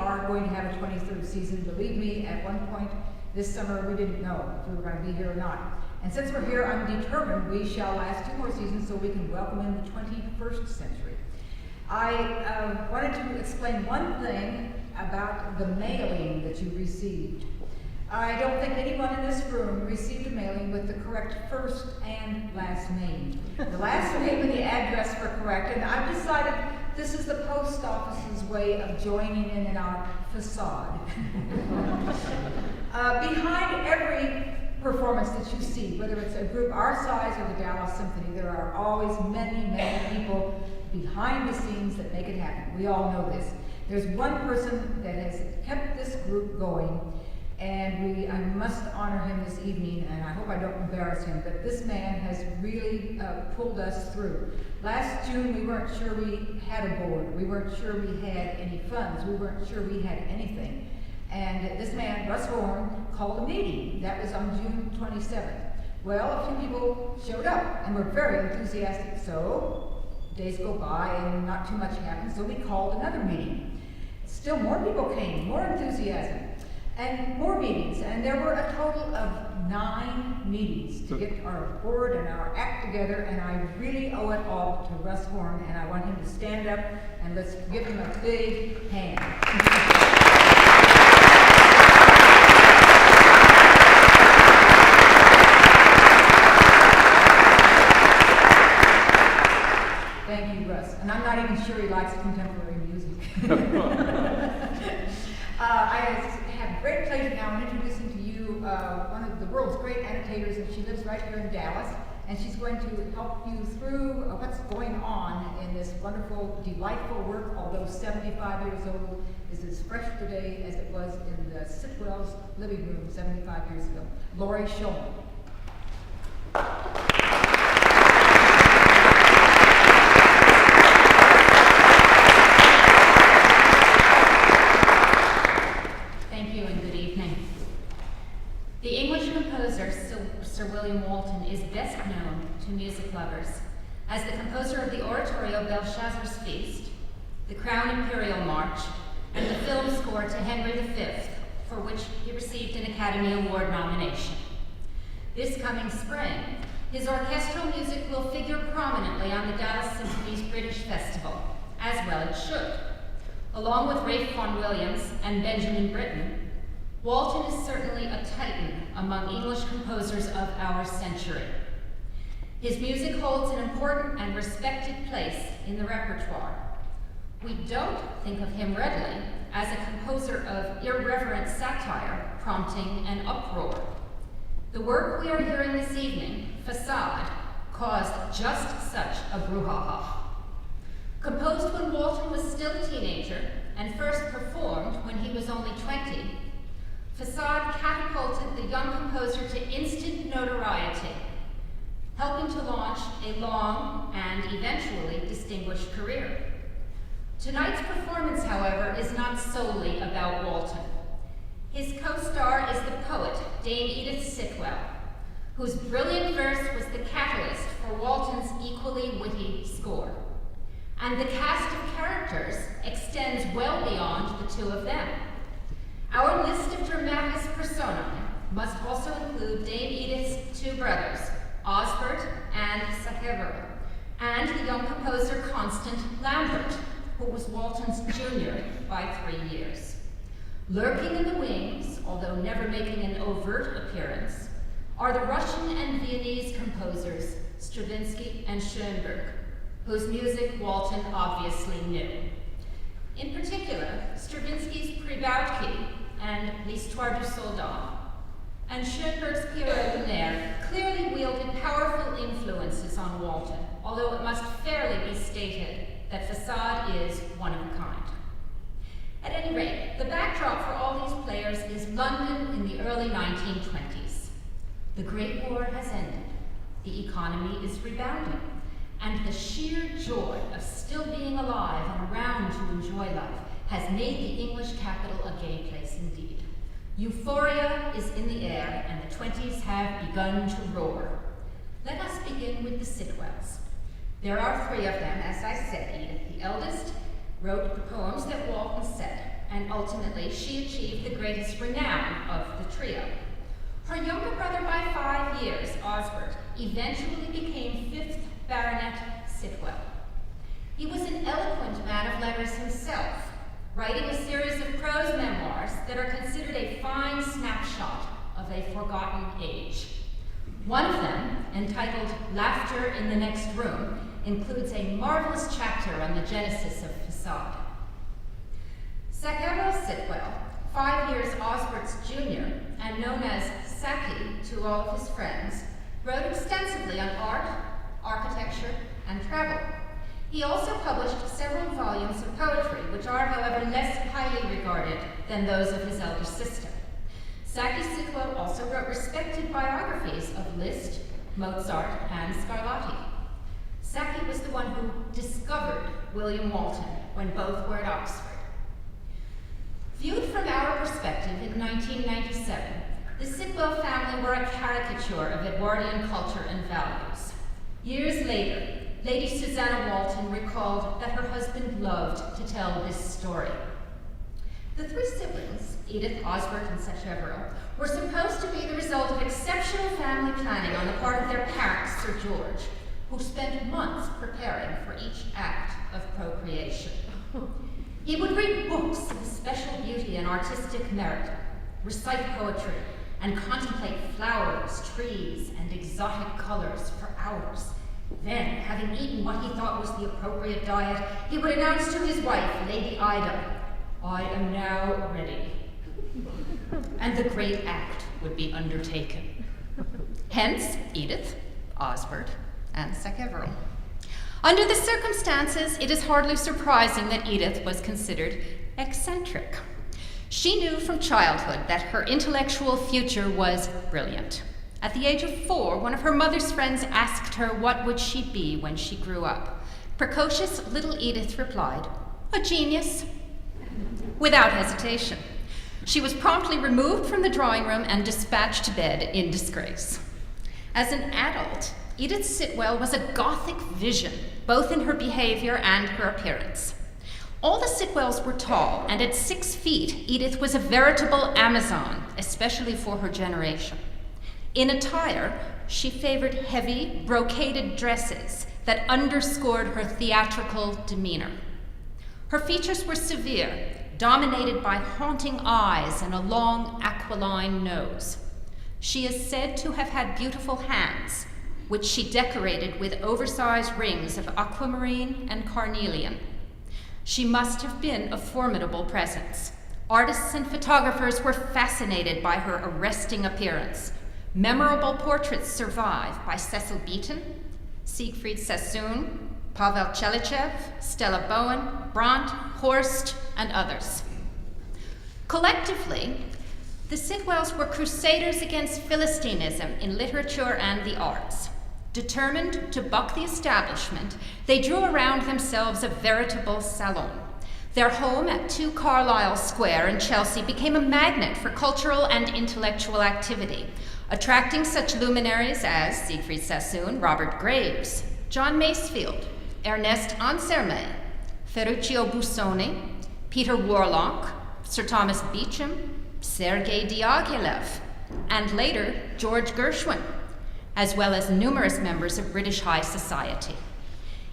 are going to have a 23rd season. Believe me, at one point this summer we didn't know if we were going to be here or not. And since we're here, I'm determined we shall last 2 more seasons so we can welcome in the 21st century. I wanted to explain one thing about the mailing that you received. I don't think anyone in this room received a mailing with the correct first and last name. The last name and the address were correct, and I've decided this is the post office's way of joining in our facade. Behind every performance that you see, whether it's a group our size or the Dallas Symphony, there are always many, many people behind the scenes that make it happen. We all know this. There's one person that has kept this group going, and I must honor him this evening, and I hope I don't embarrass him, but this man has really pulled us through. Last June, we weren't sure we had a board. We weren't sure we had any funds. We weren't sure we had anything. And this man, Russ Horn, called a meeting. That was on June 27th. Well, a few people showed up and were very enthusiastic. So days go by and not too much happened, so we called another meeting. Still more people came, more enthusiasm, and more meetings. And there were a total of 9 meetings to get our board and our act together, and I really owe it all to Russ Horn, and I want him to stand up and let's give him a big hand. Thank you, Russ. And I'm not even sure he likes contemporary music. I have great pleasure now in introducing to you one of the world's great annotators, and she lives right here in Dallas, and she's going to help you through what's going on in this wonderful, delightful work, although 75 years old, is as fresh today as it was in the Sitwell's living room 75 years ago. Laurie Shulman. The English composer, Sir William Walton, is best known to music lovers as the composer of the oratorio Belshazzar's Feast, the Crown Imperial March, and the film score to Henry V, for which he received an Academy Award nomination. This coming spring, his orchestral music will figure prominently on the Dallas Symphony's British Festival, as well it should. Along with Ralph Vaughan Williams and Benjamin Britten, Walton is certainly a titan among English composers of our century. His music holds an important and respected place in the repertoire. We don't think of him readily as a composer of irreverent satire prompting an uproar. The work we are hearing this evening, Facade, caused just such a brouhaha. Composed when Walton was still a teenager and first performed when he was only 20, Facade catapulted the young composer to instant notoriety, helping to launch a long and eventually distinguished career. Tonight's performance, however, is not solely about Walton. His co-star is the poet, Dame Edith Sitwell, whose brilliant verse was the catalyst for Walton's equally witty score. And the cast of characters extends well beyond the two of them. Our list of dramatis personae must also include Dame Edith's 2 brothers, Osbert and Sacheverell, and the young composer Constant Lambert, who was Walton's junior by 3 years. Lurking in the wings, although never making an overt appearance, are the Russian and Viennese composers Stravinsky and Schoenberg, whose music Walton obviously knew. In particular, Stravinsky's Pribautky and L'Histoire du Soldat, and Schoenberg's Pierrot Lunaire clearly wielded powerful influences on Walton, although it must fairly be stated that Facade is one of a kind. At any rate, the backdrop for all these players is London in the early 1920s. The Great War has ended, the economy is rebounding, and the sheer joy of still being alive and around to enjoy life has made the English capital a gay place indeed. Euphoria is in the air, and the 20s have begun to roar. Let us begin with the Sitwells. There are 3 of them, as I said. Edith, the eldest, wrote the poems that Walton said, and ultimately she achieved the greatest renown of the trio. Her younger brother by 5 years, Osbert, eventually became 5th Baronet Sitwell. He was an eloquent man of letters himself, writing a series of prose memoirs that are considered a fine snapshot of a forgotten age. One of them, entitled Laughter in the Next Room, includes a marvelous chapter on the genesis of facade. Sacheverell Sitwell, 5 years Osbert's junior, and known as Saki to all of his friends, wrote extensively on art, architecture, and travel. He also published several volumes of poetry, which are, however, less highly regarded than those of his elder sister. Saki Sitwell also wrote respected biographies of Liszt, Mozart, and Scarlatti. Saki was the one who discovered William Walton when both were at Oxford. Viewed from our perspective in 1997, the Sitwell family were a caricature of Edwardian culture and values. Years later, Lady Susanna Walton recalled that her husband loved to tell this story. The 3 siblings, Edith, Osbert, and Sacheverell, were supposed to be the result of exceptional family planning on the part of their parent, Sir George, who spent months preparing for each act of procreation. He would read books of special beauty and artistic merit, recite poetry, and contemplate flowers, trees, and exotic colors for hours. Then, having eaten what he thought was the appropriate diet, he would announce to his wife, Lady Ida, "I am now ready." And the great act would be undertaken. Hence, Edith, Osbert, and Sacheverell. Under the circumstances, it is hardly surprising that Edith was considered eccentric. She knew from childhood that her intellectual future was brilliant. At the age of 4, one of her mother's friends asked her what would she be when she grew up. Precocious little Edith replied, "A genius." Without hesitation. She was promptly removed from the drawing room and dispatched to bed in disgrace. As an adult, Edith Sitwell was a Gothic vision, both in her behavior and her appearance. All the Sitwells were tall, and at 6 feet, Edith was a veritable Amazon, especially for her generation. In attire, she favored heavy, brocaded dresses that underscored her theatrical demeanor. Her features were severe, dominated by haunting eyes and a long aquiline nose. She is said to have had beautiful hands, which she decorated with oversized rings of aquamarine and carnelian. She must have been a formidable presence. Artists and photographers were fascinated by her arresting appearance. Memorable portraits survive by Cecil Beaton, Siegfried Sassoon, Pavel Chelichev, Stella Bowen, Brandt, Horst, and others. Collectively, the Sitwells were crusaders against Philistinism in literature and the arts. Determined to buck the establishment, they drew around themselves a veritable salon. Their home at 2 Carlisle Square in Chelsea became a magnet for cultural and intellectual activity, attracting such luminaries as Siegfried Sassoon, Robert Graves, John Masefield, Ernest Ansermet, Ferruccio Busoni, Peter Warlock, Sir Thomas Beecham, Sergei Diaghilev, and later George Gershwin, as well as numerous members of British high society.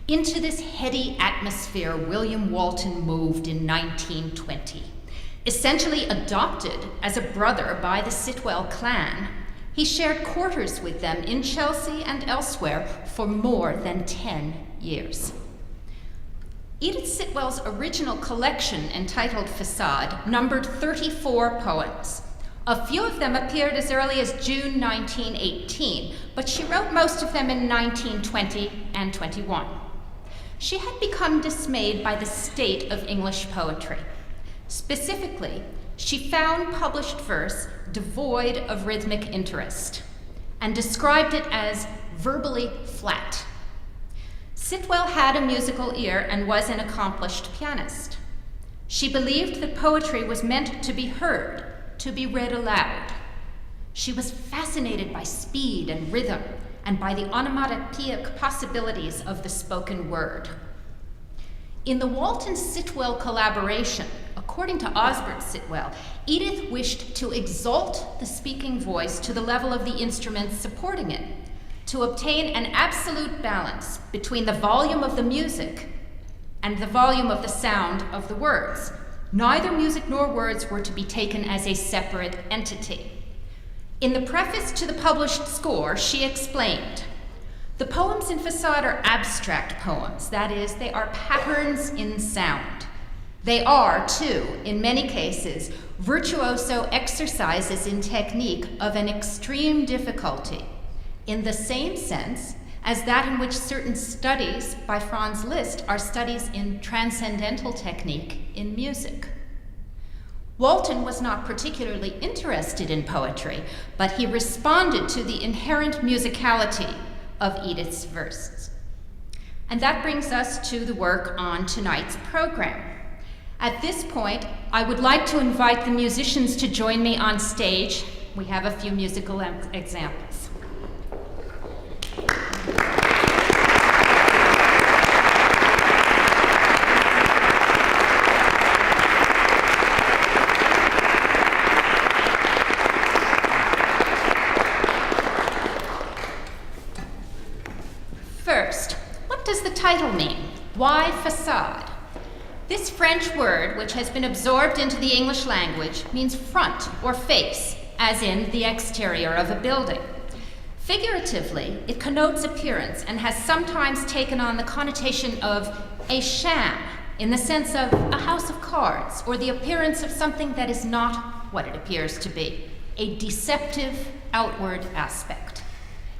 Into this heady atmosphere, William Walton moved in 1920. Essentially adopted as a brother by the Sitwell clan, he shared quarters with them in Chelsea and elsewhere for more than 10 years. Edith Sitwell's original collection, entitled Facade, numbered 34 poems. A few of them appeared as early as June 1918, but she wrote most of them in 1920 and 21. She had become dismayed by the state of English poetry. Specifically, she found published verse devoid of rhythmic interest and described it as verbally flat. Sitwell had a musical ear and was an accomplished pianist. She believed that poetry was meant to be heard, to be read aloud. She was fascinated by speed and rhythm and by the onomatopoeic possibilities of the spoken word. In the Walton-Sitwell collaboration, according to Osbert Sitwell, Edith wished to exalt the speaking voice to the level of the instruments supporting it, to obtain an absolute balance between the volume of the music and the volume of the sound of the words. Neither music nor words were to be taken as a separate entity. In the preface to the published score, she explained, "The poems in Facade are abstract poems, that is, they are patterns in sound. They are, too, in many cases, virtuoso exercises in technique of an extreme difficulty, in the same sense as that in which certain studies by Franz Liszt are studies in transcendental technique in music." Walton was not particularly interested in poetry, but he responded to the inherent musicality of Edith's verses. And that brings us to the work on tonight's program. At this point, I would like to invite the musicians to join me on stage. We have a few musical examples. First, what does the title mean? Why facade? This French word, which has been absorbed into the English language, means front or face, as in the exterior of a building. Figuratively, it connotes appearance and has sometimes taken on the connotation of a sham, in the sense of a house of cards, or the appearance of something that is not what it appears to be, a deceptive outward aspect.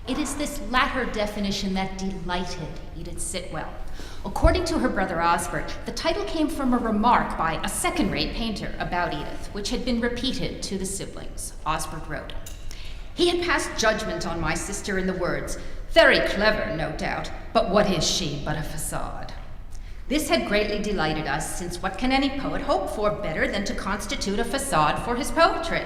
It is this latter definition that delighted Edith Sitwell. According to her brother Osbert, the title came from a remark by a second-rate painter about Edith, which had been repeated to the siblings. Osbert wrote, "He had passed judgment on my sister in the words, 'Very clever, no doubt, but what is she but a facade?' This had greatly delighted us, since what can any poet hope for better than to constitute a facade for his poetry?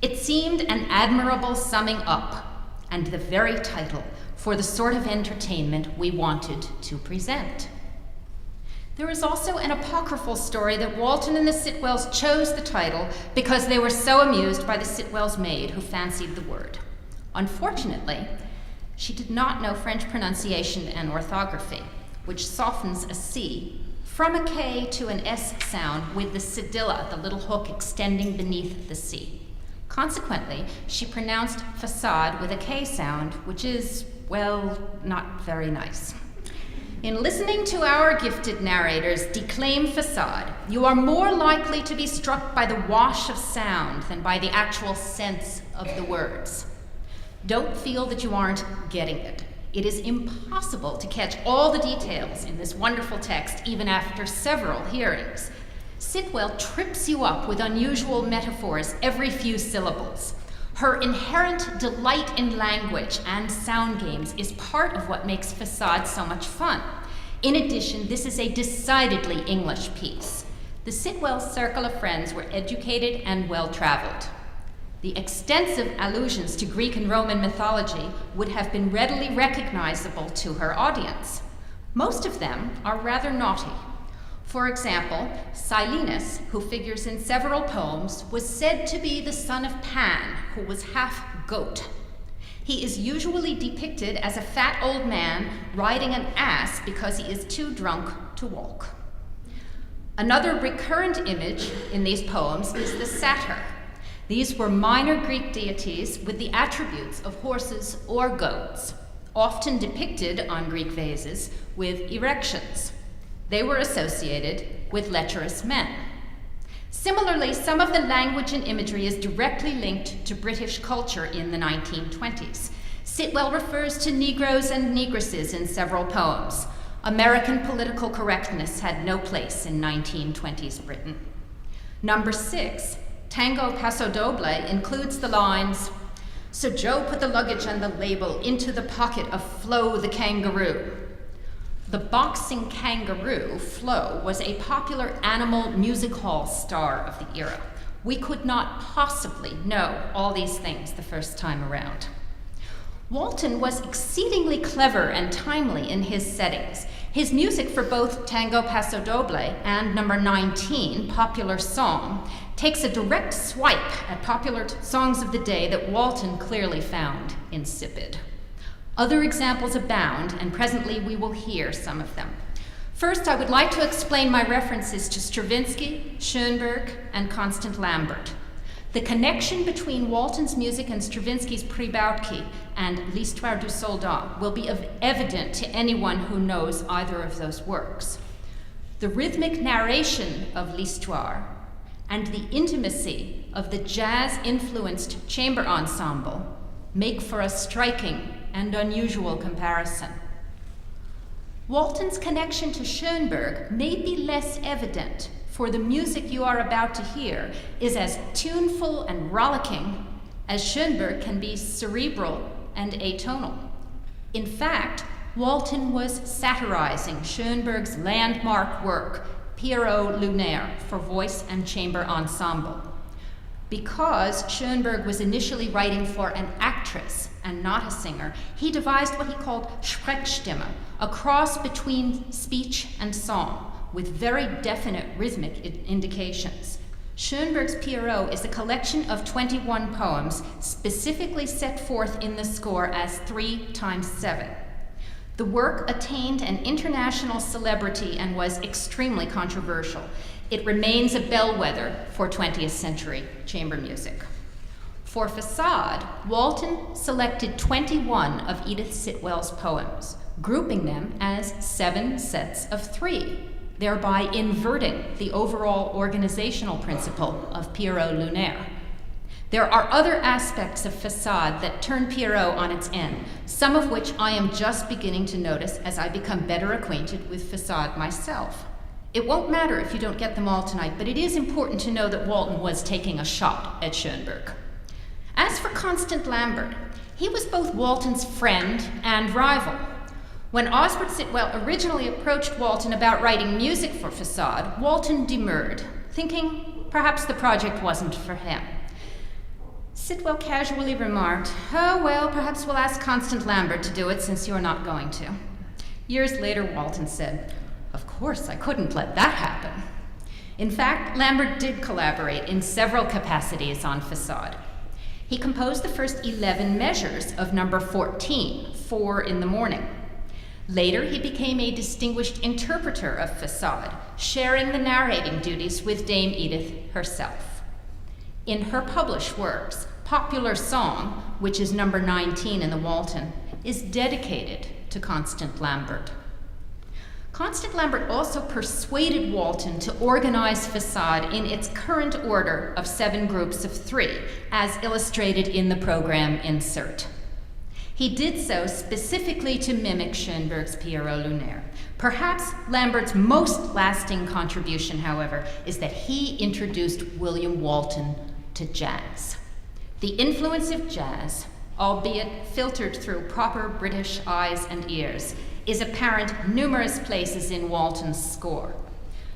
It seemed an admirable summing up, and the very title for the sort of entertainment we wanted to present." There is also an apocryphal story that Walton and the Sitwells chose the title because they were so amused by the Sitwells' maid who fancied the word. Unfortunately, she did not know French pronunciation and orthography, which softens a C from a K to an S sound with the cedilla, the little hook extending beneath the C. Consequently, she pronounced facade with a K sound, which is, well, not very nice. In listening to our gifted narrators declaim facade, you are more likely to be struck by the wash of sound than by the actual sense of the words. Don't feel that you aren't getting it. It is impossible to catch all the details in this wonderful text, even after several hearings. Sitwell trips you up with unusual metaphors every few syllables. Her inherent delight in language and sound games is part of what makes Facade so much fun. In addition, this is a decidedly English piece. The Sitwell circle of friends were educated and well-traveled. The extensive allusions to Greek and Roman mythology would have been readily recognizable to her audience. Most of them are rather naughty. For example, Silenus, who figures in several poems, was said to be the son of Pan, who was half goat. He is usually depicted as a fat old man riding an ass because he is too drunk to walk. Another recurrent image in these poems is the satyr. These were minor Greek deities with the attributes of horses or goats, often depicted on Greek vases with erections. They were associated with lecherous men. Similarly, some of the language and imagery is directly linked to British culture in the 1920s. Sitwell refers to Negroes and Negresses in several poems. American political correctness had no place in 1920s Britain. Number 6, Tango Paso Doble, includes the lines, "So Joe put the luggage and the label into the pocket of Flo the kangaroo." The boxing kangaroo, Flo, was a popular animal music hall star of the era. We could not possibly know all these things the first time around. Walton was exceedingly clever and timely in his settings. His music for both Tango Paso Doble and number 19, Popular Song, takes a direct swipe at popular songs of the day that Walton clearly found insipid. Other examples abound, and presently we will hear some of them. First, I would like to explain my references to Stravinsky, Schoenberg, and Constant Lambert. The connection between Walton's music and Stravinsky's Przybytki and L'Histoire du Soldat will be evident to anyone who knows either of those works. The rhythmic narration of L'Histoire and the intimacy of the jazz-influenced chamber ensemble make for a striking and unusual comparison. Walton's connection to Schoenberg may be less evident, for the music you are about to hear is as tuneful and rollicking as Schoenberg can be cerebral and atonal. In fact, Walton was satirizing Schoenberg's landmark work, Pierrot Lunaire, for voice and chamber ensemble. Because Schoenberg was initially writing for an actress and not a singer, he devised what he called Sprechstimme, a cross between speech and song, with very definite rhythmic indications. Schoenberg's Pierrot is a collection of 21 poems specifically set forth in the score as 3x7. The work attained an international celebrity and was extremely controversial. It remains a bellwether for 20th century chamber music. For Facade, Walton selected 21 of Edith Sitwell's poems, grouping them as 7 sets of 3, thereby inverting the overall organizational principle of Pierrot Lunaire. There are other aspects of Facade that turn Pierrot on its end, some of which I am just beginning to notice as I become better acquainted with Facade myself. It won't matter if you don't get them all tonight, but it is important to know that Walton was taking a shot at Schoenberg. As for Constant Lambert, he was both Walton's friend and rival. When Osbert Sitwell originally approached Walton about writing music for Facade, Walton demurred, thinking perhaps the project wasn't for him. Sitwell casually remarked, "Oh, well, perhaps we'll ask Constant Lambert to do it since you're not going to." Years later, Walton said, "Of course, I couldn't let that happen." In fact, Lambert did collaborate in several capacities on Facade. He composed the first 11 measures of number 14, 4 in the morning. Later, he became a distinguished interpreter of Facade, sharing the narrating duties with Dame Edith herself. In her published works, Popular Song, which is number 19 in the Walton, is dedicated to Constant Lambert. Constant Lambert also persuaded Walton to organize Facade in its current order of 7 groups of 3, as illustrated in the program insert. He did so specifically to mimic Schoenberg's Pierrot Lunaire. Perhaps Lambert's most lasting contribution, however, is that he introduced William Walton to jazz. The influence of jazz, albeit filtered through proper British eyes and ears, is apparent numerous places in Walton's score.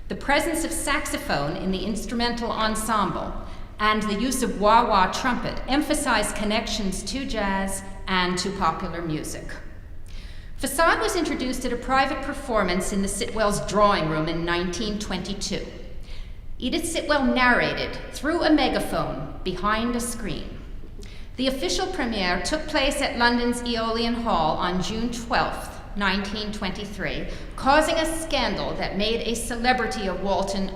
The presence of saxophone in the instrumental ensemble and the use of wah-wah trumpet emphasize connections to jazz and to popular music. Facade was introduced at a private performance in the Sitwells' drawing room in 1922. Edith Sitwell narrated through a megaphone behind a screen. The official premiere took place at London's Aeolian Hall on June 12th, 1923, causing a scandal that made a celebrity of Walton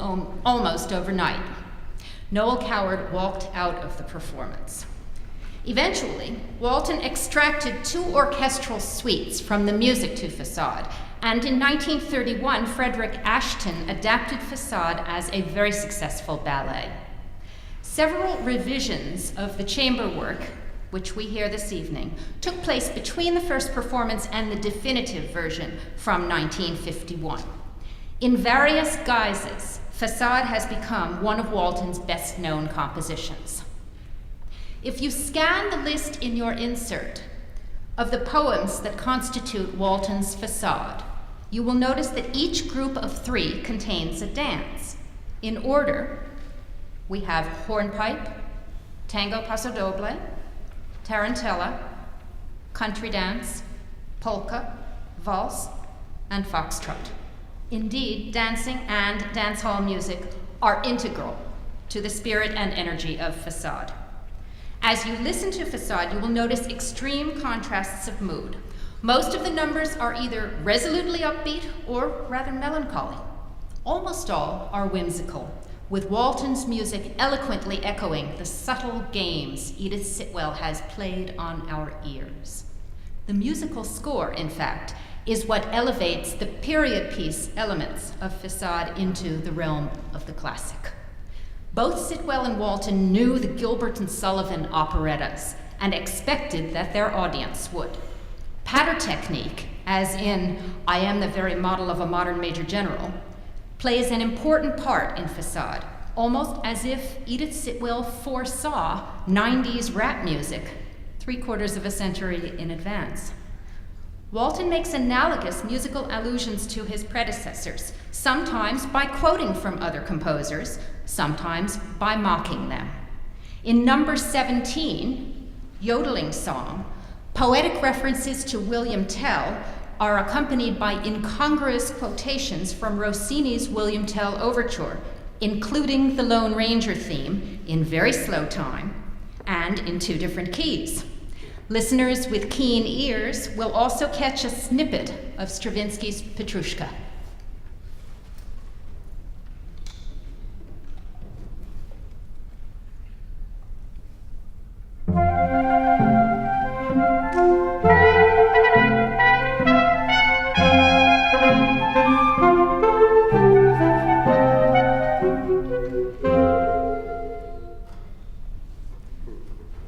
almost overnight. Noel Coward walked out of the performance. Eventually, Walton extracted 2 orchestral suites from the music to Facade, and in 1931, Frederick Ashton adapted Facade as a very successful ballet. Several revisions of the chamber work, which we hear this evening, took place between the first performance and the definitive version from 1951. In various guises, Facade has become one of Walton's best-known compositions. If you scan the list in your insert of the poems that constitute Walton's Facade, you will notice that each group of 3 contains a dance. In order, we have hornpipe, tango paso doble, tarantella, country dance, polka, valse, and foxtrot. Indeed, dancing and dance hall music are integral to the spirit and energy of Facade. As you listen to Facade, you will notice extreme contrasts of mood. Most of the numbers are either resolutely upbeat or rather melancholy. Almost all are whimsical, with Walton's music eloquently echoing the subtle games Edith Sitwell has played on our ears. The musical score, in fact, is what elevates the period piece elements of Facade into the realm of the classic. Both Sitwell and Walton knew the Gilbert and Sullivan operettas and expected that their audience would. Patter technique, as in I Am the Very Model of a Modern Major General, plays an important part in Facade, almost as if Edith Sitwell foresaw 90s rap music 3/4 of a century in advance. Walton makes analogous musical allusions to his predecessors, sometimes by quoting from other composers, sometimes by mocking them. In number 17, Yodeling Song, poetic references to William Tell are accompanied by incongruous quotations from Rossini's William Tell Overture, including the Lone Ranger theme in very slow time and in 2 different keys. Listeners with keen ears will also catch a snippet of Stravinsky's Petrushka.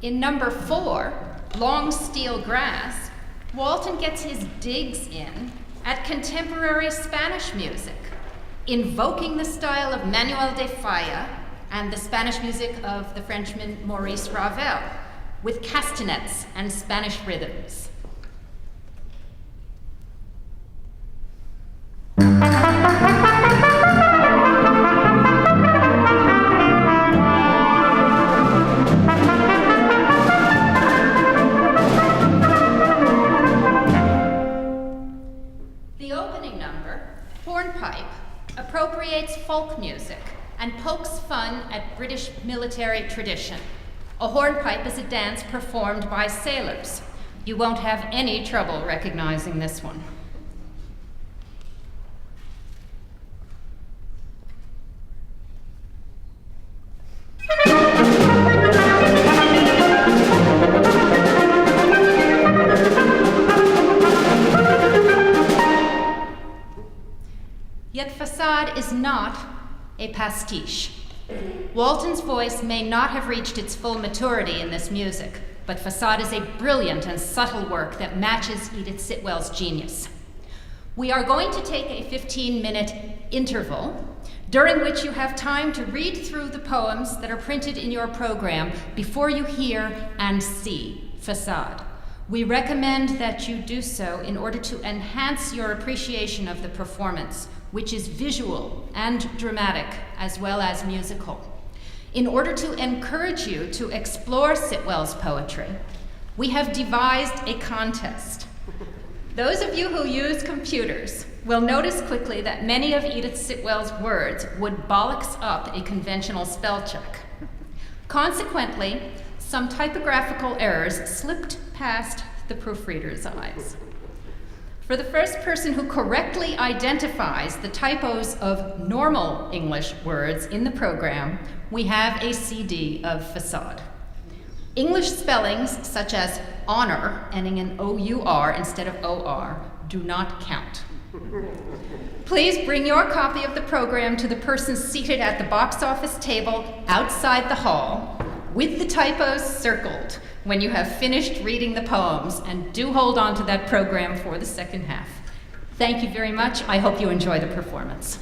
In number 4, Long Steel Grass, Walton gets his digs in at contemporary Spanish music, invoking the style of Manuel de Falla and the Spanish music of the Frenchman Maurice Ravel, with castanets and Spanish rhythms. Hornpipe appropriates folk music and pokes fun at British military tradition. A hornpipe is a dance performed by sailors. You won't have any trouble recognizing this one. Yet Facade is not a pastiche. Walton's voice may not have reached its full maturity in this music, but Facade is a brilliant and subtle work that matches Edith Sitwell's genius. We are going to take a 15-minute interval, during which you have time to read through the poems that are printed in your program before you hear and see Facade. We recommend that you do so in order to enhance your appreciation of the performance, which is visual and dramatic as well as musical. In order to encourage you to explore Sitwell's poetry, we have devised a contest. Those of you who use computers will notice quickly that many of Edith Sitwell's words would bollocks up a conventional spell check. Consequently, some typographical errors slipped past the proofreader's eyes. For the first person who correctly identifies the typos of normal English words in the program, we have a CD of Facade. English spellings such as honor, ending in O-U-R instead of O-R, do not count. Please bring your copy of the program to the person seated at the box office table outside the hall, with the typos circled when you have finished reading the poems, and do hold on to that program for the second half. Thank you very much. I hope you enjoy the performance.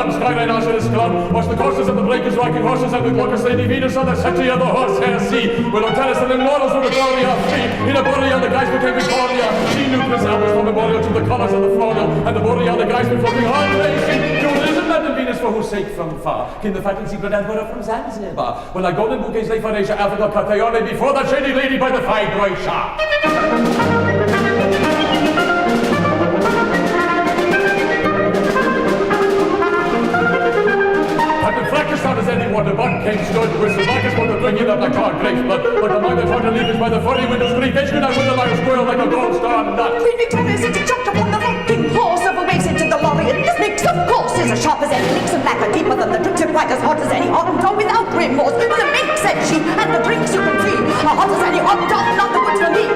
Ram, sky rhinoceros club. Watch the courses of the breakers, rocking horses, and the Glaucus Lady Venus on the settee of the horsehair sea. Willow Tennyson and Laurels were the glory of free. In a Boreal, the guys became Victoria. She knew Prince Albert from memorial to the colours of the floral. And the Boreal, the guys been floating all racing. Jewel and London Venus, for whose sake from far came the fat and secret emperor from Zanzibar. When like golden bouquets lay for Asia, Africa, Cartayone, before that shady lady by the fibroid Shah. Frankenstein as any water bug came stood, whistles like a sport of drinking up like hard grape's blood. But the mind that tried to leave is by the furry windows creep, edging out with a like a squirrel like a gold star nut. Queen Victoria's into jumped upon the rocking horse, over waves into the lorry, and this mix, of course, is as sharp as any links and blacker, deeper than the tricks and quite as hot as any hot dog without remorse. But the mink, said she, and the drinks you can see are hot as any hot dog, not the woods for me.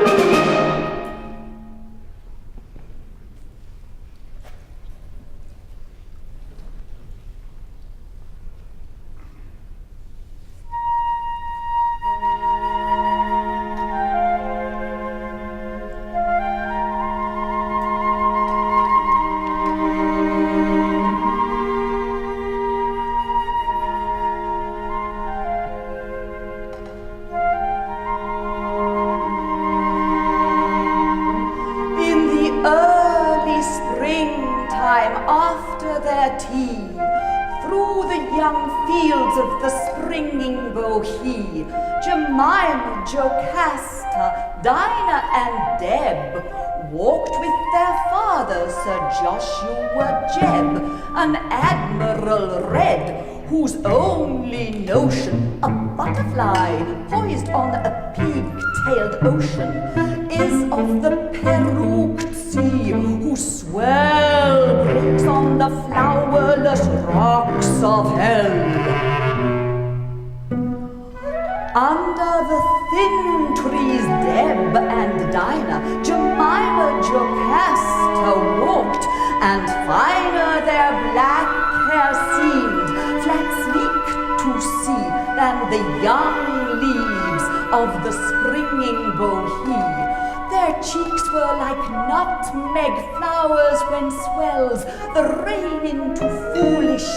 Jemima, Jocasta, Dinah, and Deb walked with their father, Sir Joshua Jebb, an Admiral Red, whose only notion, a butterfly poised on a pig-tailed ocean, is of the peruqued sea, whose swell breaks on the flowerless rocks of hell. Under the thin trees, Deb and Dinah, Jemima, Jocasta walked, and finer their black hair seemed, flat sleek to see, than the young leaves of the springing bohea. Their cheeks were like nutmeg flowers when swells the rain into foolish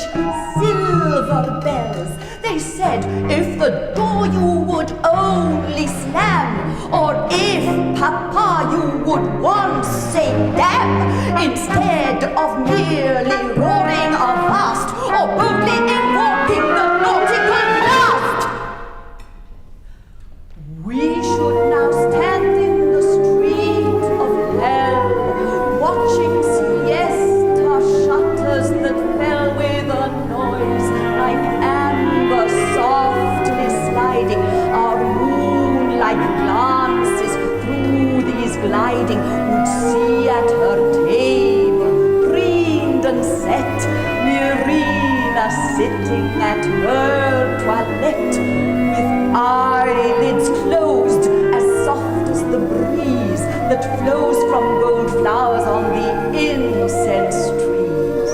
silver bells. They said, if the door you would only slam, or if Papa you would once say damn, instead of merely roaring avast, or boldly invoking the nautical blast. We should now stand in the street of hell, watching siesta shutters that fell with a noise like amber softly sliding. Our moonlight glances through these gliding would see at her table, preened and set, Myrrhina sitting at her toilette, with eyelids closed as soft as the breeze that flows from gold flowers on the incense trees.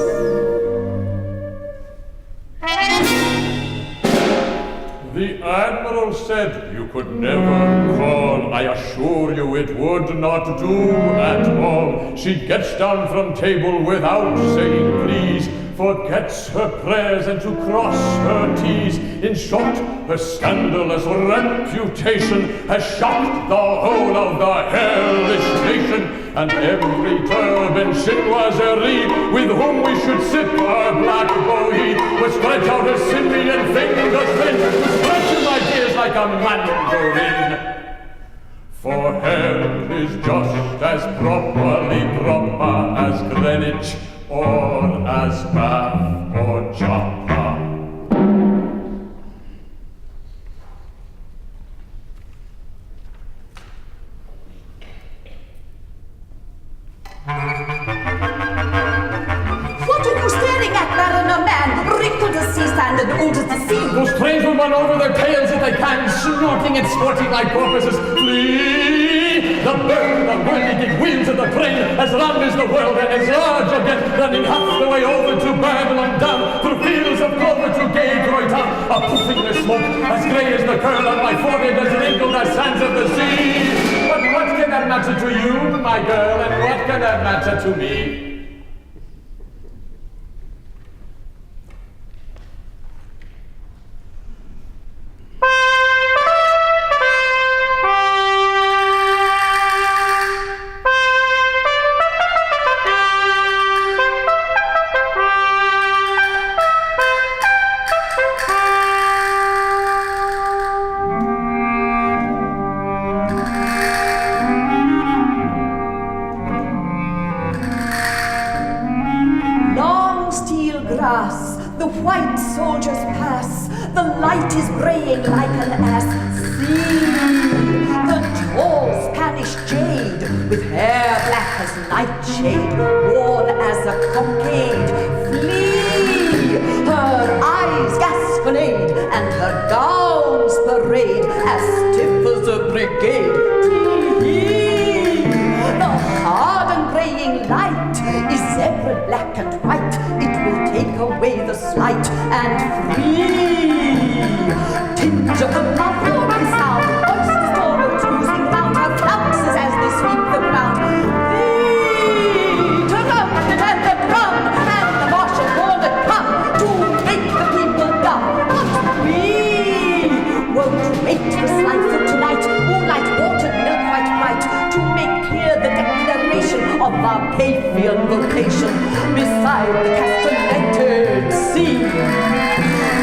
The Admiral said you could never call. I assure you it would not do at all. She gets down from table without saying please, forgets her prayers and to cross her T's. In short, her scandalous reputation has shocked the whole of the hellish nation, and every turban chinoiserie with whom we should sip our black bohea would stretch out her simian fingers thin to stretch my tears like a mandarin. For hell is just as properly proper as Greenwich, or as Bath or Joppa. What are you staring at, Mariner Man? Wrinkled as sea sand and old as the sea. Those trains will run over their tails if they can, snorting and snorting like porpoises. Flee! The bird, the whirligig wheels of the train, as long as the world and as large again, running half the way over to Babylon down, through fields of clover to gay Troy town, a puffing with smoke, as grey as the curl on my forehead, as wrinkled as sands of the sea. But what can that matter to you, my girl, and what can that matter to me? grass, the white soldiers pass, the light is braying like an ass. See, the tall Spanish jade, with hair black as nightshade, worn as a cockade. Flee, her eyes gasconade, and her gowns parade, as stiff as a brigade. Tee-hee, the hard and braying light is zebra black and white. It will take away the slight and free. Tinge of the muffled sound, voices forwards oozing round her flounces as they sweep the ground. Free to run and the drum, and the martial order come to make the people dumb. But we won't wait for slide for tonight, moonlight, water, milk white bright, to make clear the declaration of our Paphian vocation beside the castellated sea,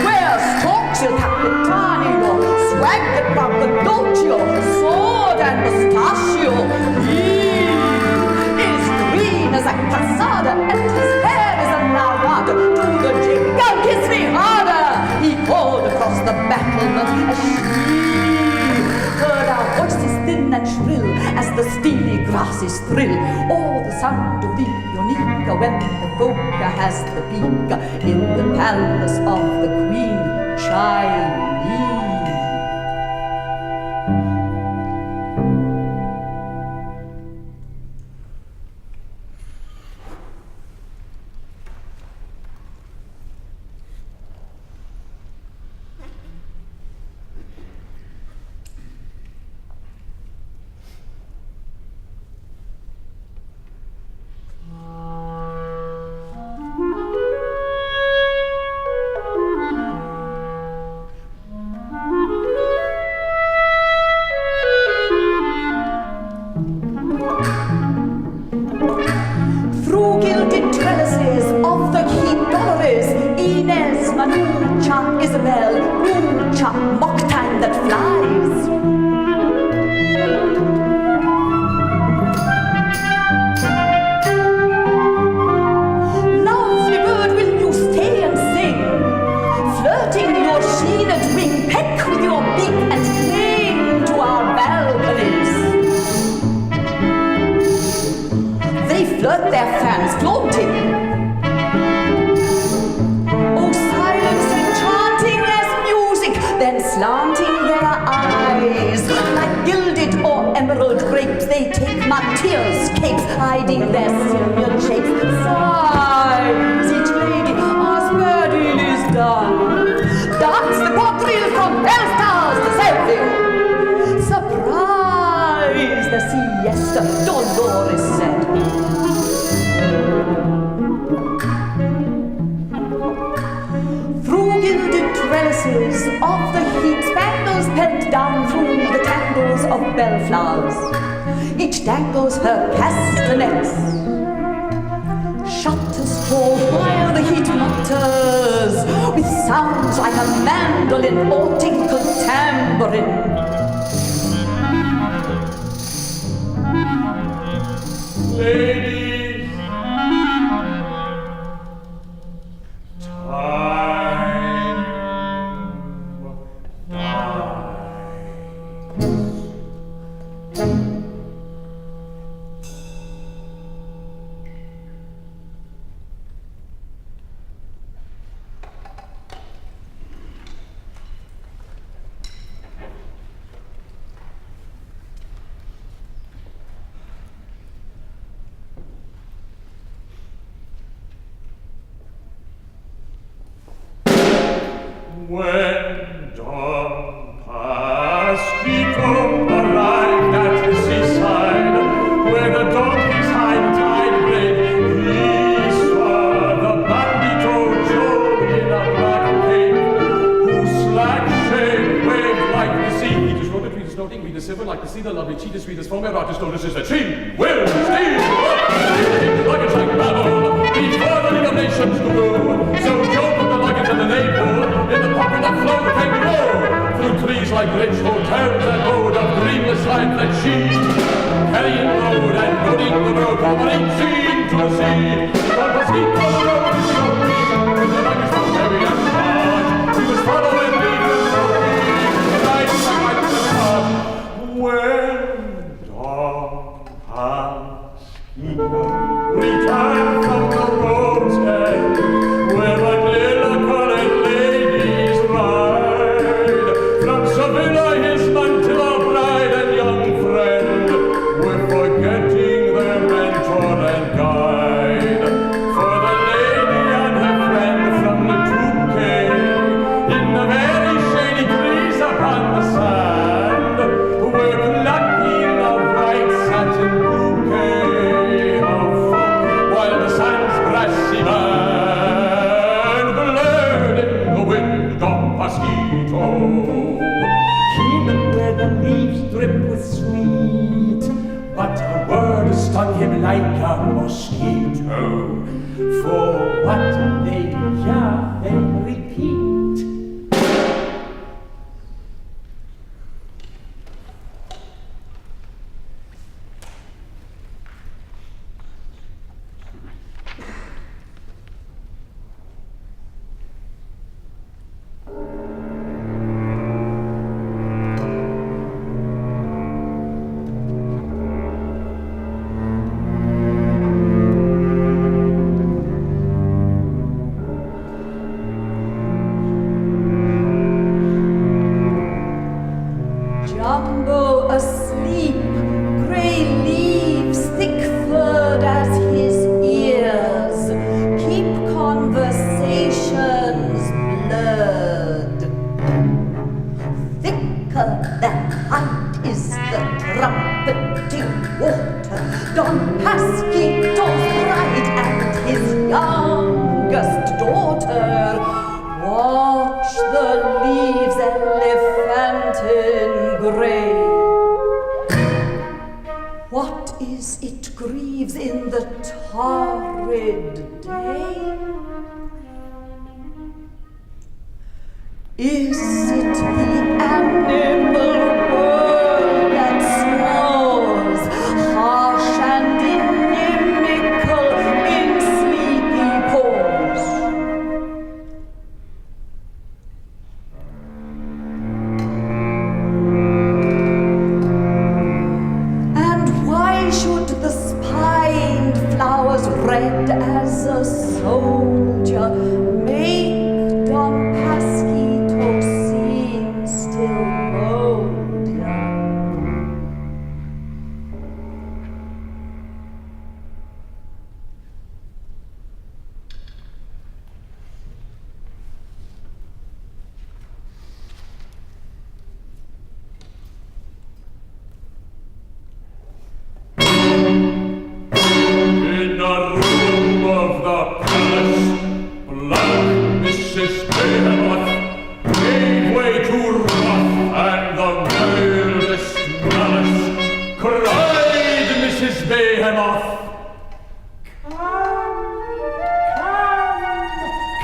where stalks il Capitanio, swaggered Braggadocio, sword and mustachio. He is green as a cassada, and his hair is a lavada. To the jingle, kiss me harder, he called across the battlement as she heard our voices thin and shrill as the steely grasses thrill, or the sound of the Ionica when the Foca has the beak in the palace of the Queen Chinese. Through gilded trellises of the heat Dolores, Inez, Manucha, Isabel, Nucha, mock time that flies. Lovely bird, will you stay and sing? Flirting your sheened wing, peck with your beak and cling to our balconies. They flirt their fans, flaunting. Oh, silence enchanting as music, then slanting their eyes. Like gilded or emerald grapes, they take Matthias capes, hiding their Syrian shapes. Sighs each lady, as wedding is done. Dance the quadrille from Belstars to Seville. Surprise the siesta, Dolores said. Through gilded trellises of the heat, spangles pent down through the tangles of bellflowers. Each dangles her castanets. Shutters fall while the heat mutters, with sounds like a mandolin or tinkle tambourine. Ladies, when Don Pasquito arrived at the seaside, where the donkeys hide tide break, he saw the bandito Joe in a black cape, whose slack shade waved like the sea. He just wrote the tweet, snorting, read the silver like the sea, the lovely cheetah, sweet as foam, and Roger notices that she will steal. Luggage like Babel, before the League of Nations to go. So Joe put the luggage in the neighbor, in the pocket that flowed the kangaroo, through trees like rich hotels and ode of dreamless life that she, carrying road and loading the road from an 18 to a sea. Don Pasquito rode his shoulders, stand from the road's end, where the lilac-colored ladies ride. From Sevilla, his Mantilla bride and young friend were forgetting their mentor and guide. For the lady and her friend from the Touquet, in the very shady breeze upon the sand, were plucking a white satin bouquet of folk, while the sun's brassy band blurred in the wind Don Pasquito. Him where the leaves drip with sweet, but a word stung him like a mosquito. For what they hear, they repeat. Jumbo asleep, grey leaves thick furred as his ears, keep conversations blurred. Thicker than height is the trumpeting water, Don Pasquito's bride and his youngest daughter. Watch the leaves elephantine grey. What is it grieves in the torrid day? Is it the animal world that snores, harsh and inimical in sleepy pause? And why should the spined flowers red as a soldier make Don Pasquito seem still moldier? In a room of the palace, black Mrs. Behemoth gave way to wrath and the wildest malice. Cried Mrs. Behemoth,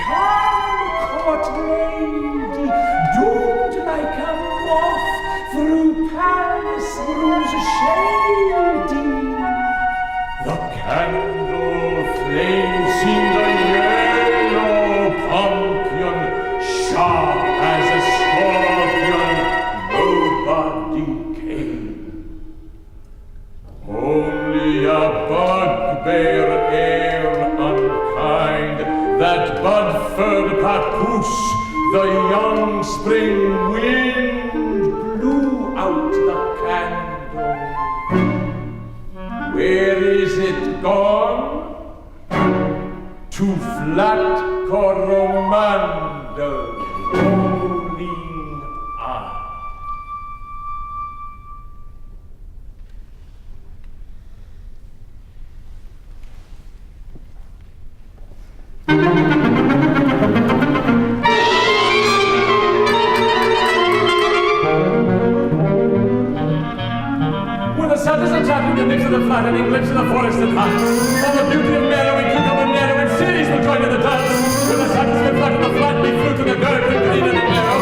"Come, court lady, doomed like a moth through palace rooms shady." The candle flame seemed a yellow pumpkin, sharp as a scorpion. Nobody came. Only a bugbear air unkind, that bud-furred papoose, the young spring wind blew out the candle. Where is it gone? To flat Coromandel, rolling on. When the sun is attacking the nips of the flattening lips of the forested heights, all the beauty of narrowing cucumber narrowing cities will join in the dance. When the sun is reflecting the flattening fruit of the gurgling green and narrow,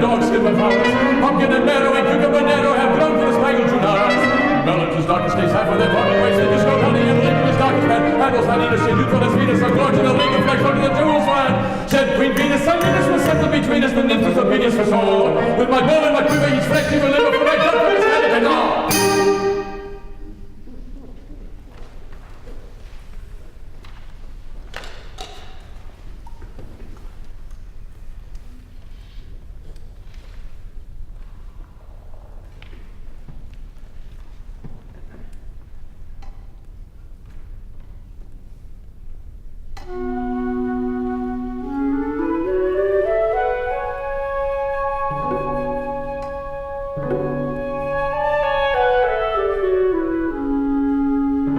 dogs, silver flowers, pumpkin and marrow and cucumber narrow have grown to the spangled Judas. Melons whose darkest days have for their body waste the disco honey and Lincoln his darkest man. Apples and Venus, and youthful as Venus, a gorge and a ring of flex under the jewels land. Said Queen Venus, Sun Venus was settled between us, the nymph was obedience for soul. With my bow and my quiver, each flex he will live for my blood from his hand and all.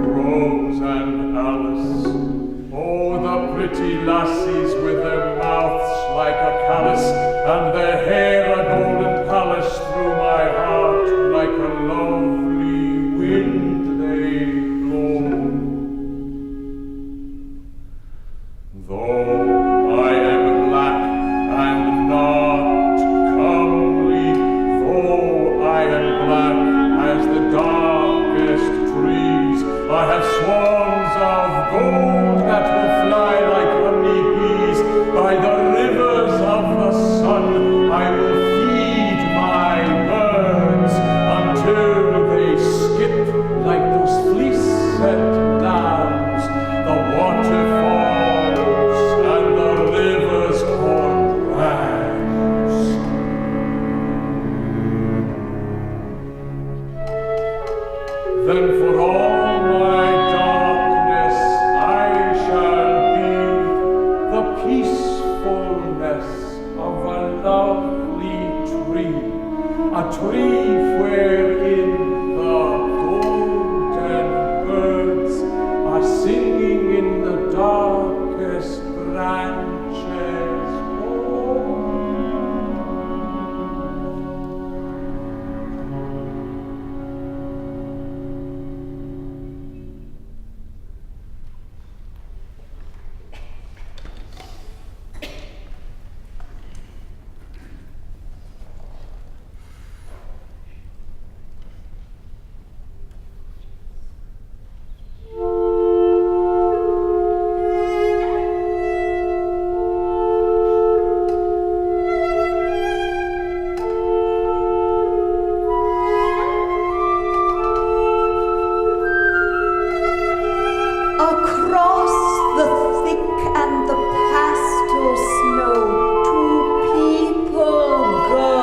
Rose and Alice, oh, the pretty lassies with their mouths like a callus, and their hair a golden palace through my heart like a lovely wind they blow. Though I am black and not comely, though I am black as the darkest trees, I have swans of gold that will fly like honeybees. By the rivers of the sun I will feed my birds until they skip like those fleece-set lambs. The waterfalls and the rivers called rams. Then for all my darkness I shall be the peacefulness of a lovely tree, a tree wherein the golden birds are singing in the darkest branches. Oh. Across the thick and the pastel snow, two people go.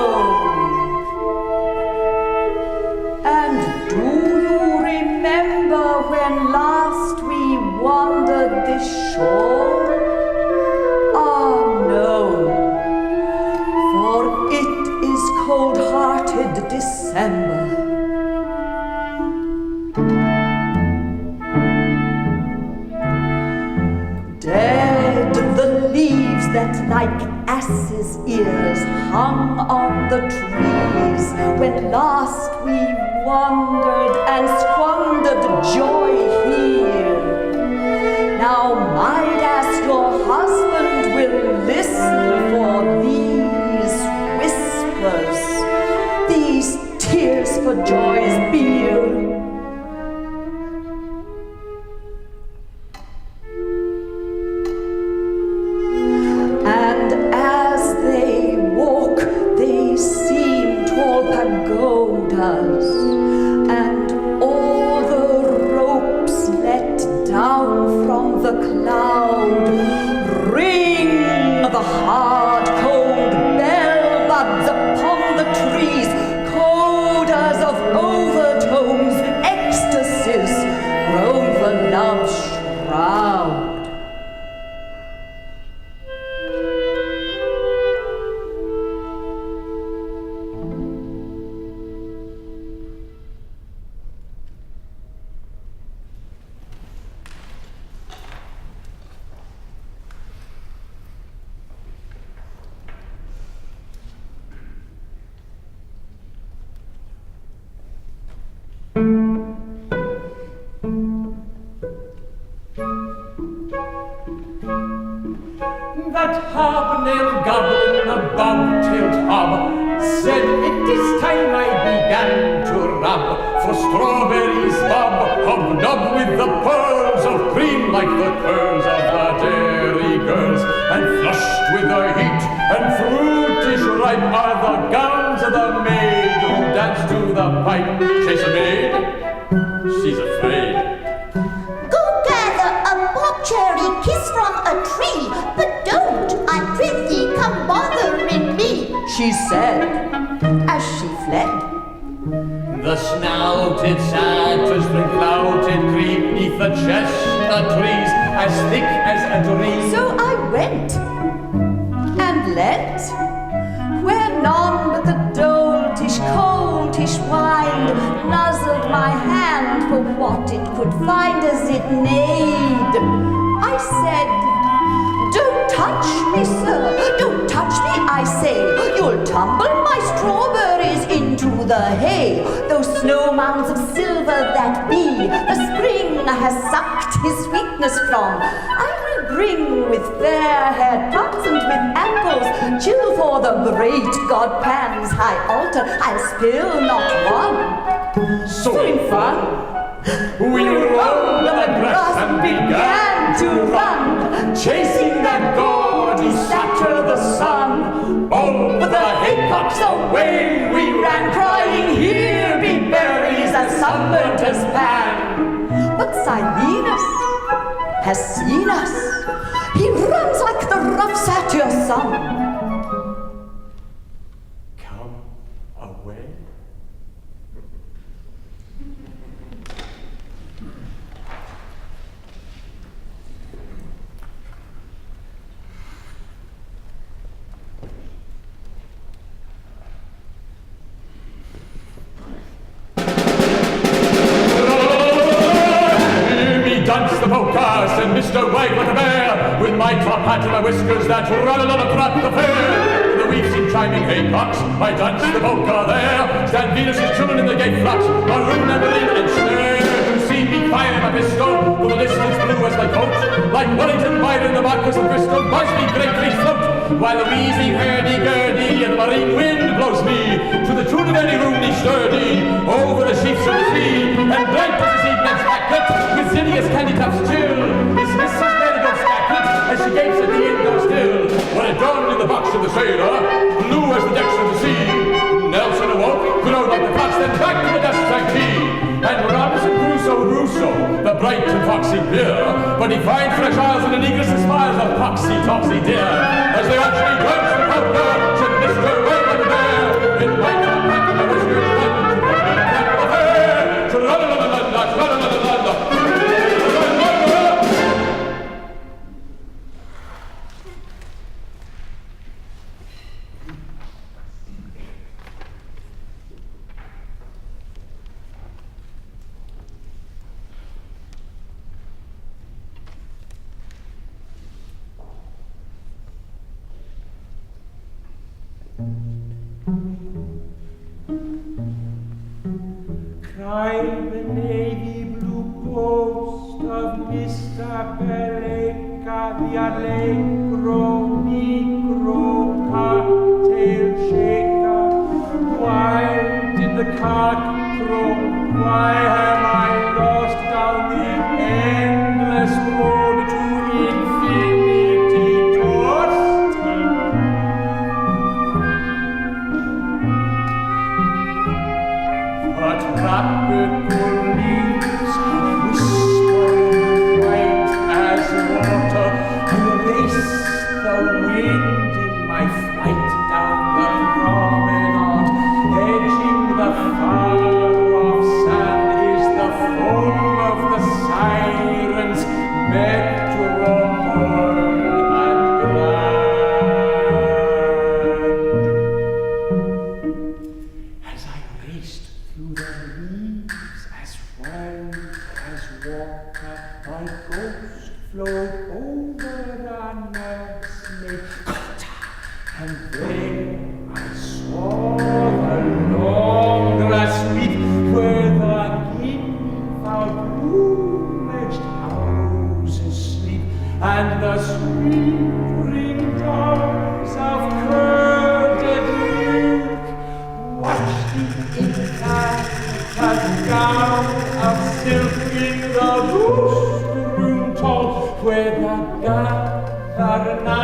And do you remember when last we wandered this shore? Ah, no, for it is cold-hearted December. Dead the leaves that like asses' ears hung on the trees when last we wandered and squandered joy here. Now might ask your husband will listen for these whispers, these tears for joy's bier. And as they walk, they seem tall pagodas, and all the ropes let down from the cloud ring the hard, cold bell buds upon the trees, codas of overtones, ecstasies, grown for love's shroud. That hobnail goblin, the bob-tailed hob, said it is time I began to rub. For strawberries bob hobnob with the pearls of cream like the curls of the dairy girls. And flushed with the heat and fruitish ripe are the gowns of the maid who dance to the pipe. Chase a maid, she's afraid. Go gather a bob cherry kiss from a tree, but don't, I prithee, come bothering me, she said as she fled. The snouted satyrs spring-clouted creep neath the chestnut trees as thick as a dream. So I went and leant where none but the doltish, coltish wind nuzzled my hand for what it could find as it neighed. I said, "Don't touch me, sir, don't touch me, I say. You'll tumble my strawberries into the hay. Those snow mounds of silver that be, the spring has sucked his sweetness from. I will bring with fair haired pups and with apples, chill for the great god Pan's high altar. I'll spill not one." So in fun, we rolled on the grass and began to run, chasing that gaudy satyr, the sun. Over the haycocks away we ran, crying, "Here be berries as sunburnt as Pan." But Silenus has seen us. He runs like the rough satyr's son. Come away. Dance the polka, said Mr. Wag like a bear, with my top hat and my whiskers that run-a-lot-a-trot the fair. The weaves in chiming haycocks, I dance the polka there. Stand Venus's children in the gate flat, maroon and marine and snare. You see me fire my pistol, for the distance blue as my coat. Like Wellington, Byron, the Marquis of Bristol, Busby, greatly float. While the wheezy hurdy-gurdy and the marine wind blows me to the tune of any rooney sturdy over the sheets of the sea, and blank as his evening's backlet with Zinnia's candy tops chill. His Mrs. Marigold stacklet as she gapes at the window still. When it dawned in the box of the sailor, blue as the decks of the sea, Nelson awoke, crowed like the cocks, then back to the desk sank he. And Robinson Crusoe, the bright and foxy peer, but he finds fresh isles and the negress and smiles of Poxy Topsy dear. As they actually dance the polka, said Mr. Wag like a bear, in my top hat and my whiskers run, the fair, tra-la-la-la-la-la, tra-la-la-la-la-la. Climb the navy blue coast of Mr. Pelleca, the Allegro Negro cocktail shaker. Why did the cock crow? Why have I lost down the endless road to infinity toasting? But tropical leaves whisper white as water, erase the wind in my flight down the promenade, edging the far-off sand is the foam of the sirens,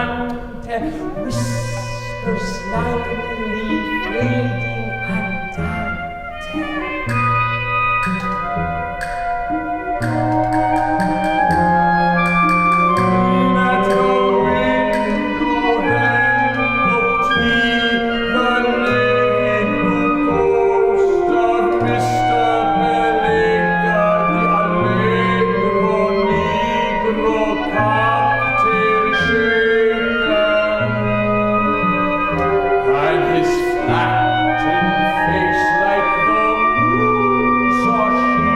Andante, whispers slightly fading Andante. At the window then looked he, the living ghost of Mr. Belega, the allegro negro cocktail shaker, and his flattened face like the moon saw she,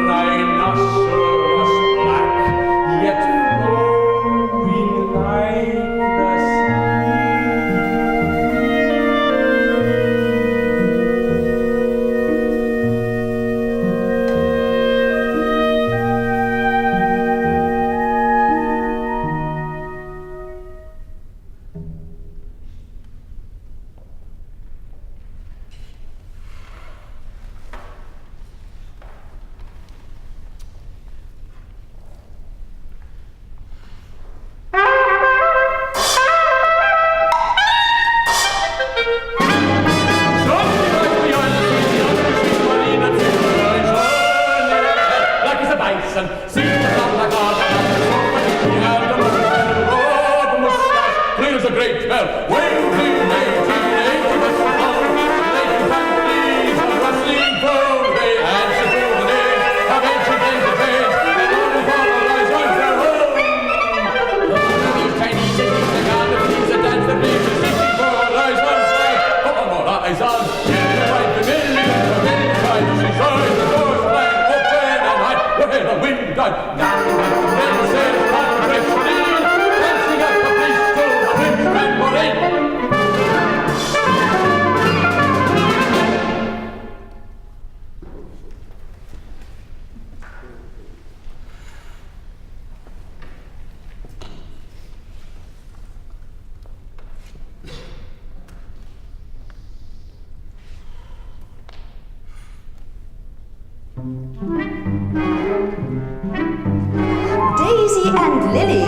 rhinoceros black, yet flowing like the sea. Black as a bison, seen on the garden, he had a broad mustache, clear as a great bell, waving 1880 was the song, late families of rustling bone, they answer to the name of ancient entertains, and all the followers on their home. Those Chinese and the kind of things that dance the bleachers, sitting for all eyes on fire, all eyes on, right the million times she shines the doors blank open and hide where the wind died. Then says Padre Chanel, dancing at the place to the wind and Moraine. Daisy and Lily,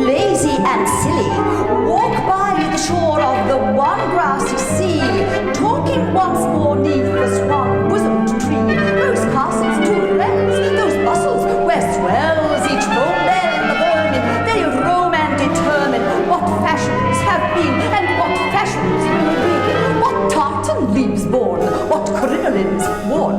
lazy and silly, walk by the shore of the one grassy sea, talking once more neath the swan-bosomed tree. Those castles to realms, those bustles where swells each foam bell the vermin, they roam and determine what fashions have been and what fashions will be, what tartan leaves born, what crinolines worn.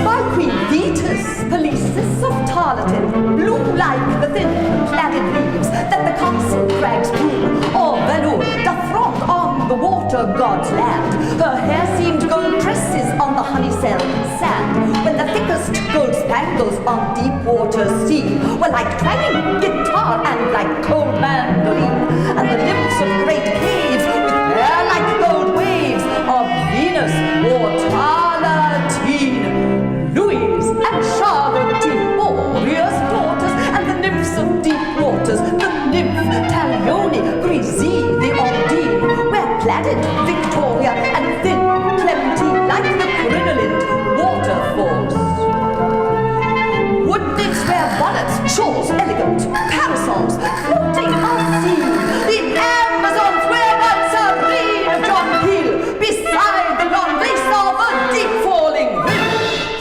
By Queen Vita's polices of tarletan, blue like the thin cladded leaves that the castle crags grew, or velour doth front on the water god's land. Her hair seemed gold tresses on the honey-cell sand, when the thickest gold spangles on deep water sea were like twanging guitar and like cold mandoline, and the nymphs of great caves with hair like gold waves of Venus wore tarlatine. Louise and Charlottine, Boreas daughters, and the nymphs of deep waters, the nymph Talione, Grisi, the Ondine, wear plaided Victoria and thin Clementine like the crinolined waterfalls. Wood nymphs wear bonnets, shawls, elegant parasols, floating on sea. The Amazons wear a serene of John Peel, beside the long lace of a deep falling wind.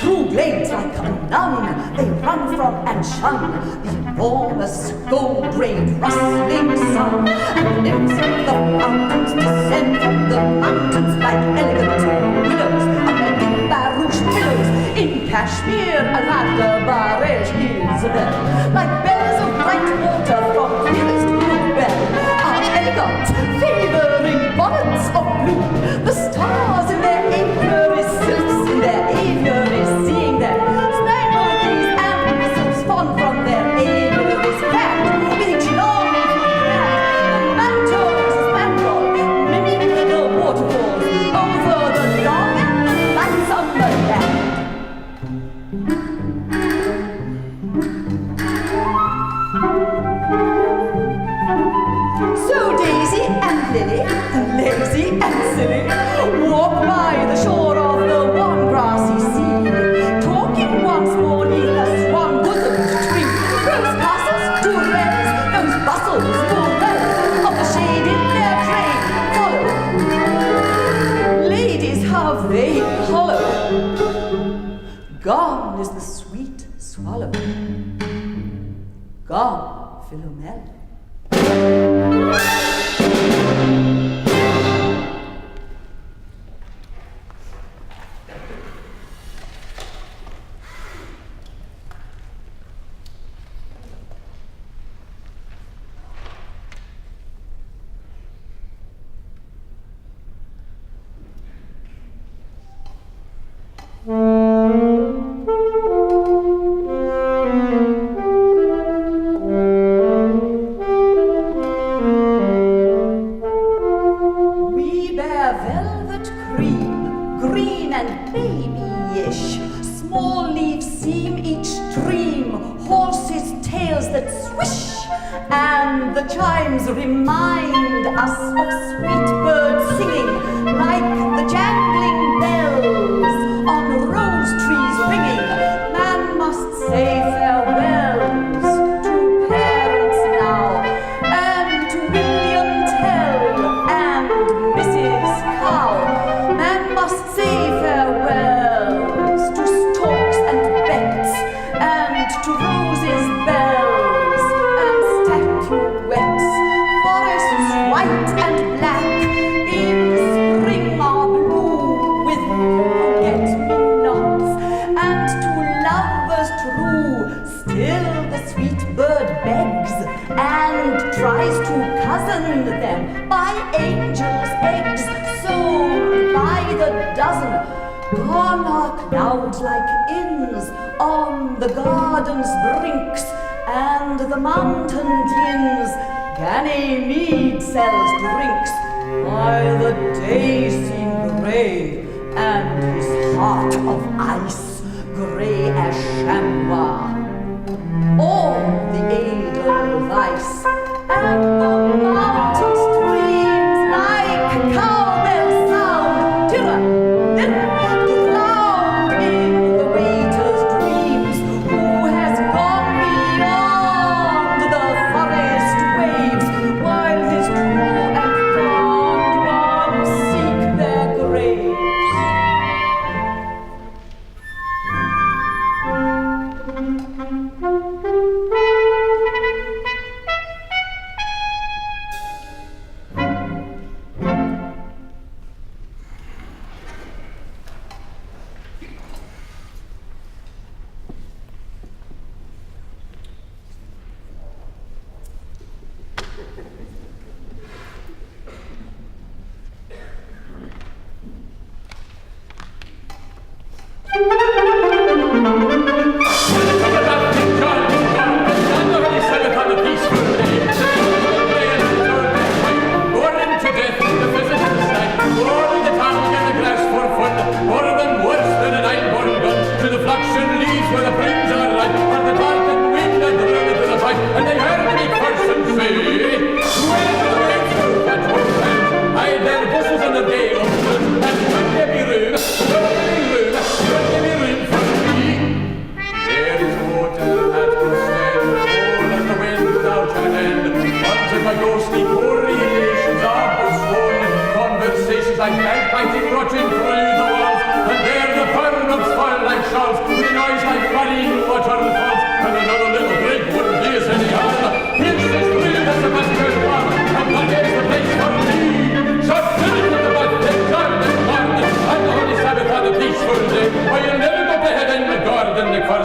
Through glades like a nun, they run from and shun the enormous gold-rayed rustling sun. And the nymphs of the mountains descend from the mountains like elegant willows on their big barouche pillows. In Kashmir, Alhanda, Baresh, Isabel, like bells of bright water from clearest blue bell, are elegant, favoring bonnets of blue. The stars in their apiaries, silks in their aviaries, seeing them, spangle these ambassadors fawn from their aviaries, clad with each long brand. The mantos is mantle, mimic the waterfalls over the long and the light summer land. So Daisy and Lily, lazy and silly, walk by the shore of the one grassy sea, talking once more neath a swan-bosomed tree. Rose castles Gone, Philomel. We bear velvet cream, green and babyish. Small leaves seem each stream, horses' tails that swish. And the chimes remind us of sweet birds singing, like the jangling bells on rose trees ringing. Man must say farewells to parents now, and to William Tell and Mrs. Cow. Man must say farewells to storks and bets, and to roses, bells, and statuettes. Forests white and black in spring are blue with forget-me-nots, and to lovers true still the sweet bird begs and tries to cozen them by angels' eggs sold by the dozen. Gone are clouds like inns on the garden's brinks, and the mountain dins Ganymede sells drinks. Why the days seem grey, and his heart of ice grey as chamois. All the edelweiss and the mountain streams like cowbell sound. Tirra, tirra, drowned in the waiter's dreams, who has gone beyond the forest waves, while his true and fond ones seek their graves.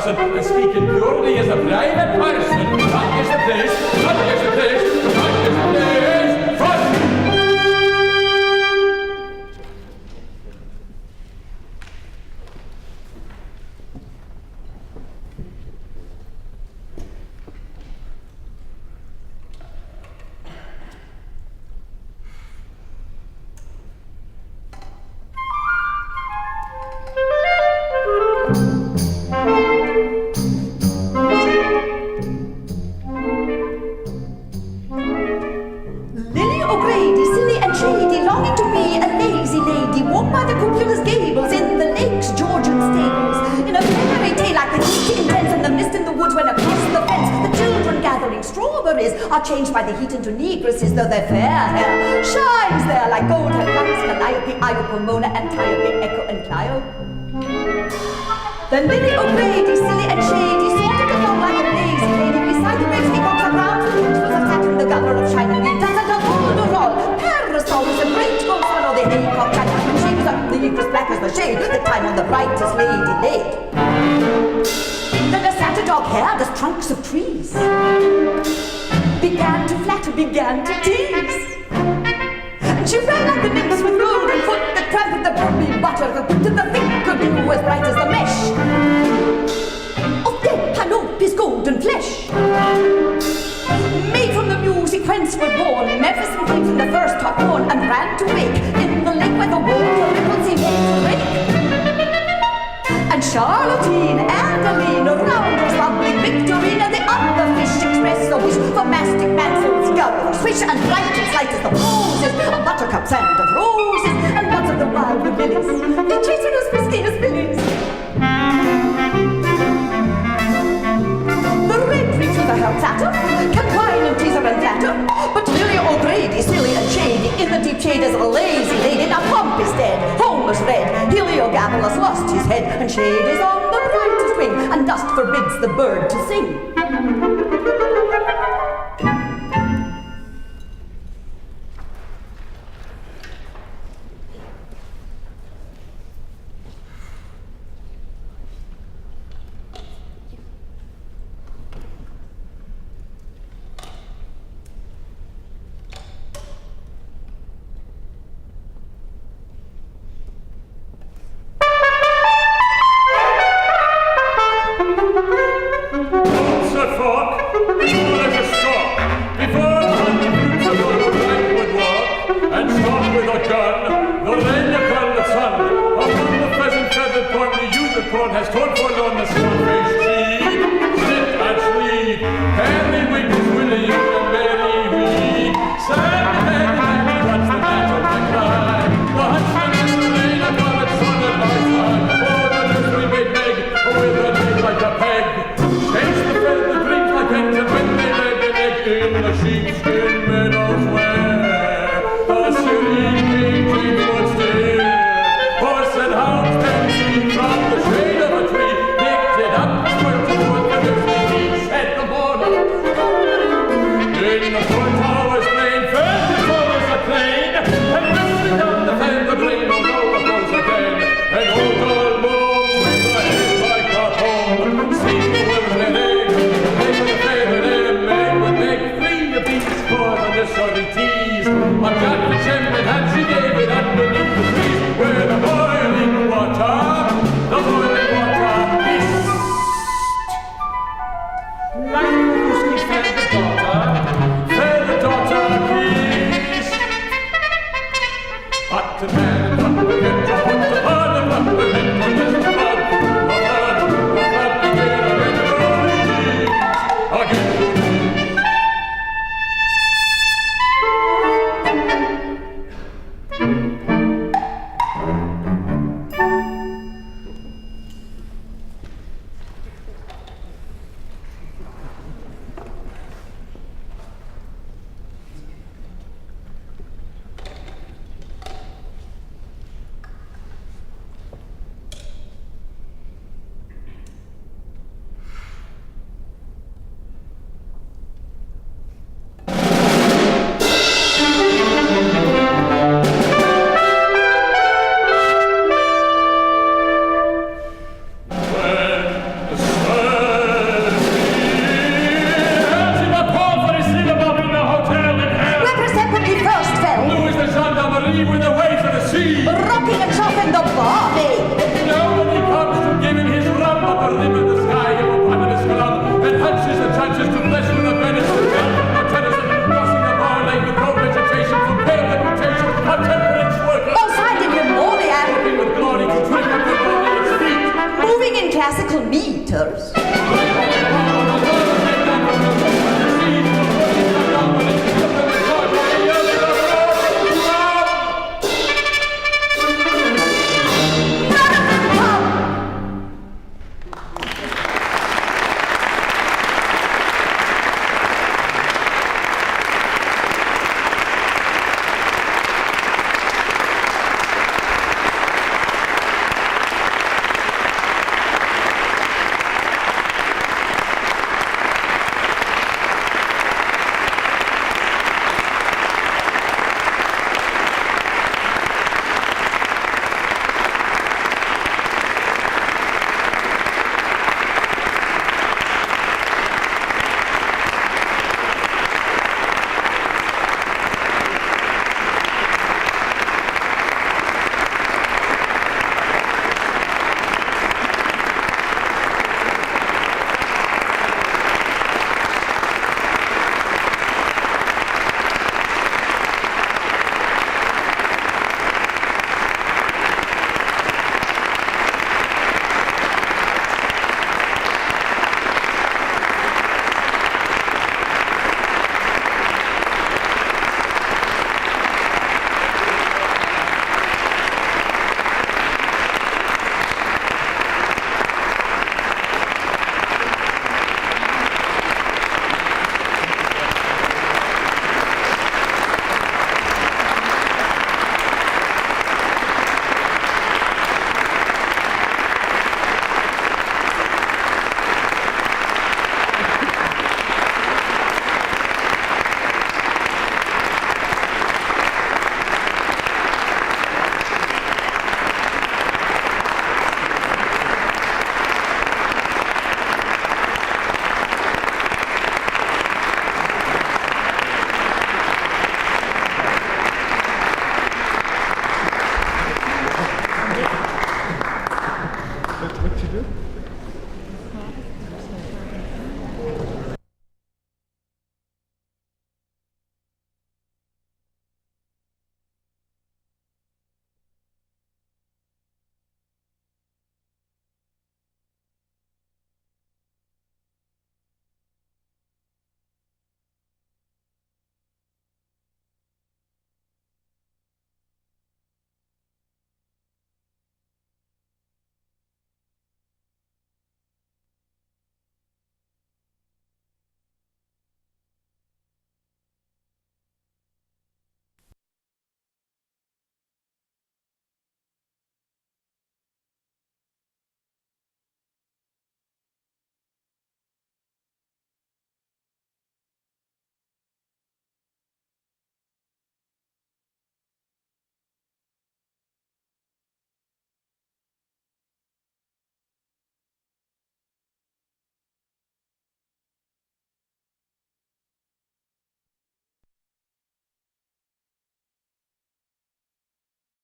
And speaking purely as a private person, that is the place, that is the place, that is the place, fun! Are changed by the heat into negresses, though their fair hair shines there like gold. Her guns, Calliope, Io, Pomona, Antiope, Echo, and Clio. Then Lily O'Grady, silly and shady, sauntered along like a lazy lady beside the waves. began to tease. And she ran like the nymphs with golden foot that trampled the purple buttercup to the thicker dew as bright as the mesh of dead Hanopes golden flesh. Made from the music whence were born Mephisto came from the first top horn and ran to wake in the lake where the water ripples he made to rake. And Charlottine, Adeline, Rounders, bubbling Victorina, the other fish express a wish for mastic mansels, gulls, swish and bright and slight as the roses of buttercups and of roses and buds of the wild lilies. They chasing us frisky as billies. The red reeks with a hell tatter can whine and teaser and flatter, but Lily O'Grady, silly and shady, in the deep shade as a lazy lady. Now Pomp is dead, Homer's red, Heliogabalus lost his head, and shade is on the brightest wing, and dust forbids the bird to sing. Sir Fork, before there's a stroke, before the fruits of the right would walk, and stop with a gun, the rain upon the sun, upon the pheasant feathered pond, the unicorn has told forlorn the sun-faced sheep. Sit and sleep, Harry Wiggins, Willie, and Mary Weed. Sandy, Mary, Mary, what's the matter, my cry? The huntsman in the rain upon its sun and my son. Oh, the nursery made Meg, with a leg like a peg. Chase the dreams like eggs, and when they lay an egg in the sheep's